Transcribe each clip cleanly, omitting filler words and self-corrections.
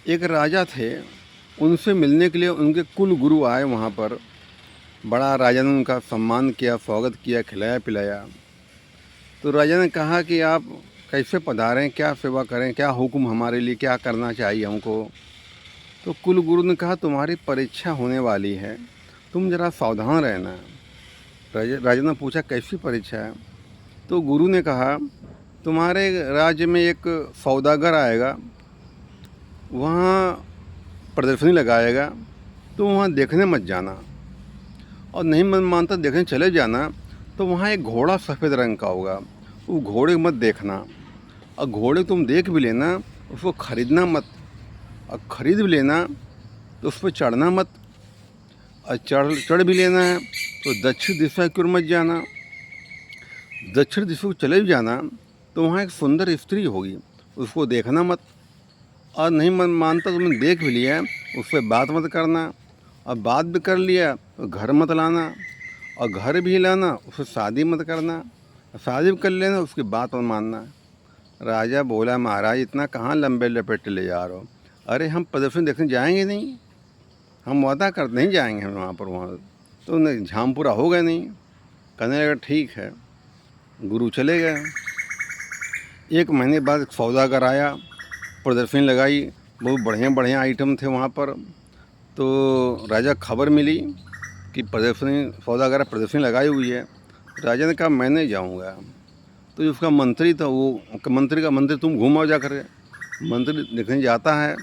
एक राजा थे, उनसे मिलने के लिए उनके कुल गुरु आए वहाँ पर। बड़ा राजा ने उनका सम्मान किया, स्वागत किया, खिलाया पिलाया। तो राजा ने कहा कि आप कैसे पधारें, क्या सेवा करें, क्या हुक्म हमारे लिए, क्या करना चाहिए हमको। तो कुल गुरु ने कहा तुम्हारी परीक्षा होने वाली है, तुम ज़रा सावधान रहना। राजा ने पूछा कैसी परीक्षा है। तो गुरु ने कहा तुम्हारे राज्य में एक सौदागर आएगा, वहाँ प्रदर्शनी लगाएगा, तो वहाँ देखने मत जाना, और नहीं मन मानता देखने चले जाना। तो वहाँ एक घोड़ा सफ़ेद रंग का होगा, वो घोड़े मत देखना, और घोड़े तुम देख भी लेना उसको ख़रीदना मत, और ख़रीद भी लेना तो उस पर चढ़ना मत, और चढ़ भी लेना है तो दक्षिण दिशा की ओर मत जाना। दक्षिण दिशा को चले भी जाना तो वहाँ एक सुंदर स्त्री होगी, उसको देखना मत, और नहीं मन मानता तुमने देख भी लिया उससे बात मत करना, और बात भी कर लिया तो घर मत लाना, और घर भी लाना उससे शादी मत करना, शादी भी कर लेना उसकी बात मत मानना। राजा बोला महाराज इतना कहाँ लंबे लपेटे ले जा रहे हो, अरे हम प्रदर्शन देखने जाएंगे नहीं, हम वादा करते नहीं जाएंगे हम वहाँ पर, वहाँ तो झाम पूरा हो गया नहीं। कहने लगा ठीक है। गुरु चले गए। एक महीने बाद एक सौदागर आया, प्रदर्शनी लगाई, बहुत बढ़िया बढ़िया आइटम थे वहाँ पर। तो राजा खबर मिली कि प्रदर्शनी सौदागर प्रदर्शनी लगाई हुई है। राजा ने कहा मैं नहीं जाऊँगा। तो जो उसका मंत्री था वो मंत्री तुम घूम आओ जा कर। मंत्री देखने जाता है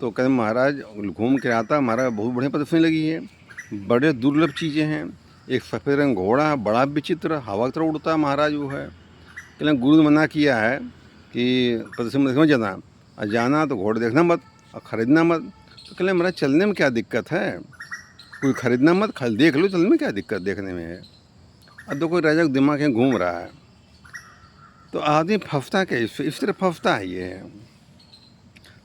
तो कहते महाराज घूम के आता, महाराज बहुत बढ़िया प्रदर्शनी लगी है, बड़े दुर्लभ चीज़ें हैं, एक सफ़ेद रंग घोड़ा है, बड़ा विचित्र, हवा की तरह उड़ता है महाराज वो है। कहते गुरु ने मना किया है कि प्रदर्शनी में देखने जाना, और जाना तो घोड़े देखना मत और ख़रीदना मत। तो कहले महाराज चलने में क्या दिक्कत है, कोई ख़रीदना मत, खाली देख लो, चलने में क्या दिक्कत देखने में है। अब तो कोई राजा का दिमाग यहाँ घूम रहा है। तो आदमी फंसता कैसे, इस तरह फंसता है ये।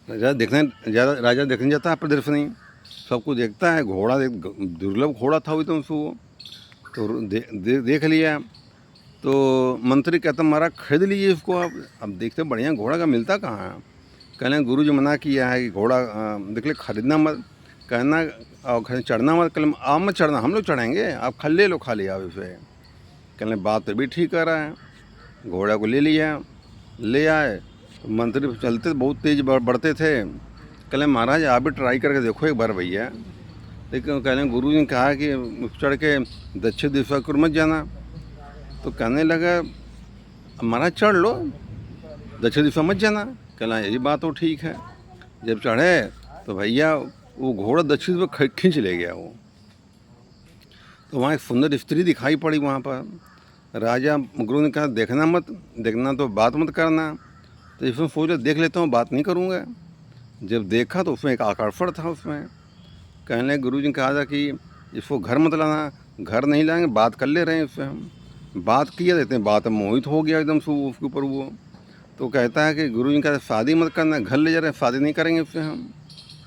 राजा देखने जाता है प्रदर्शनी, सबको देखता है, घोड़ा दुर्लभ घोड़ा था वो, तो उसको तो देख लिया। तो मंत्री कहता महाराज खरीद लीजिए इसको आप, अब देखते बढ़िया घोड़ा का मिलता कहाँ है। कहने गुरु जी मना किया है कि घोड़ा देख ले, खरीदना मत, कहना और चढ़ना मत। कहले आप मत चढ़ना, हम लोग चढ़ेंगे, आप खा ले लो, खाली आप इसे। कहने बात तो भी ठीक कर रहा है। घोड़ा को ले लिया, ले आए। तो मंत्री चलते बहुत तेज़ बढ़ते थे। कहले महाराज आप भी ट्राई करके देखो एक बार भैया। लेकिन कहने गुरु जी ने कहा कि चढ़ के दक्षिण दिशा की ओर मत जाना। तो कहने लगा महाराज चढ़ लो, दक्षिण दिशा मत जाना। कहना यही बात तो ठीक है। जब चढ़े तो भैया वो घोड़ा दक्षिण दिशा खींच ले गया वो। तो वहाँ एक सुंदर स्त्री दिखाई पड़ी वहाँ पर। राजा गुरु ने कहा देखना मत, देखना तो बात मत करना। तो इसमें सोचा देख लेता हूँ, बात नहीं करूँगा। जब देखा तो उसमें एक आकर्षण था उसमें। कहने गुरु जी ने कहा था कि इसको घर मत लाना, घर नहीं लाएंगे, बात कर ले रहे हैं इससे हम। बात किया देते हैं, बात मोहित हो गया एकदम से उसके ऊपर वो। तो कहता है कि गुरु जी ने कहा शादी मत करना, घर ले जा रहे हैं, शादी नहीं करेंगे उससे हम।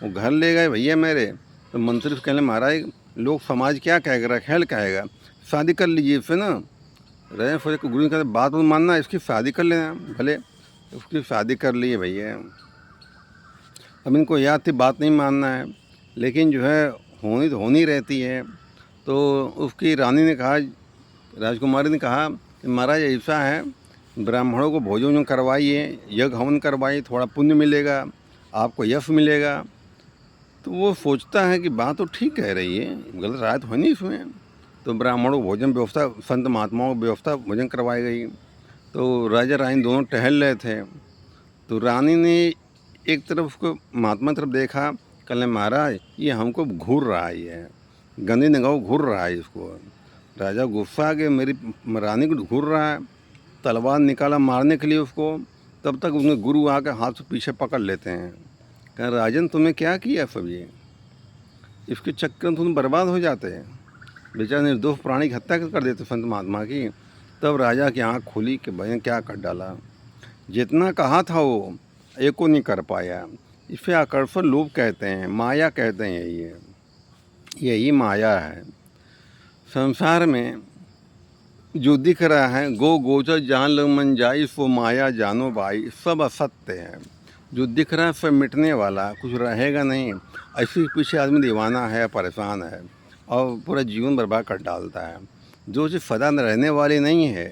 वो घर ले गए भैया मेरे। तो मंत्री से कहने महाराज लोग समाज क्या कहेगा, ख्याल कहेगा, शादी कर लीजिए इससे ना। रहे सोचे गुरु जी कहते बात मत मानना, इसकी शादी कर लेना भले। उसकी शादी कर ली भैया। अब इनको याद थी बात नहीं मानना है, लेकिन जो है होनी तो होनी रहती है। तो उसकी रानी ने कहा, राजकुमारी ने कहा कि महाराज ऐसा है, ब्राह्मणों को भोजन करवाइए, यज्ञ हवन करवाइए, थोड़ा पुण्य मिलेगा, आपको यश मिलेगा। तो वो सोचता है कि बात तो ठीक कह रही है, गलत राय तो है नहीं इसमें। तो ब्राह्मणों को भोजन व्यवस्था, संत महात्माओं को व्यवस्था भोजन करवाई गई। तो राजा रानी दोनों टहल रहे थे। तो रानी ने एक तरफ उसको महात्मा तरफ देखा, कहने महाराज ये हमको घूर रहा है, ये गंदी निगाह घूर रहा है इसको। राजा गुस्सा आ गया, मेरी रानी को घूर रहा है। तलवार निकाला मारने के लिए उसको। तब तक उसने गुरु आकर हाथ से पीछे पकड़ लेते हैं। कहा राजन तुमने क्या किया सब ये, इसके चक्कर में तुम बर्बाद हो जाते हैं। बेचारा निर्दोष प्राणी की हत्या कर देते संत महात्मा की। तब राजा की आँख खुली कि भैया क्या कर डाला, जितना कहा था वो एको नहीं कर पाया। इसे आकर्षण लोभ कहते हैं, माया कहते हैं। यही माया है। संसार में जो दिख रहा है गो गोचर जान लग मन जाई, सो माया जानो भाई, सब असत्य है। जो दिख रहा है सब मिटने वाला, कुछ रहेगा नहीं। ऐसे ही पीछे आदमी दीवाना है, परेशान है और पूरा जीवन बर्बाद कर डालता है। जो चीज़ सदा रहने वाली नहीं है,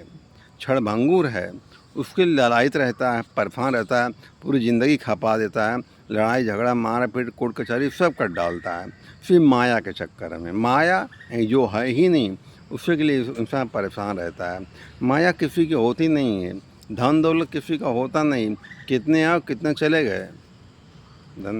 क्षणभंगुर है, उसके लालायित रहता है, परेशान रहता है, पूरी ज़िंदगी खपा देता है। लड़ाई झगड़ा मार पीट कोर्ट कचहरी सब कर डालता है, सिर्फ माया के चक्कर में। माया जो है ही नहीं, उसी के लिए इंसान परेशान रहता है। माया किसी की होती नहीं है, धन दौलत किसी का होता नहीं, कितने आओ कितने चले गए। धन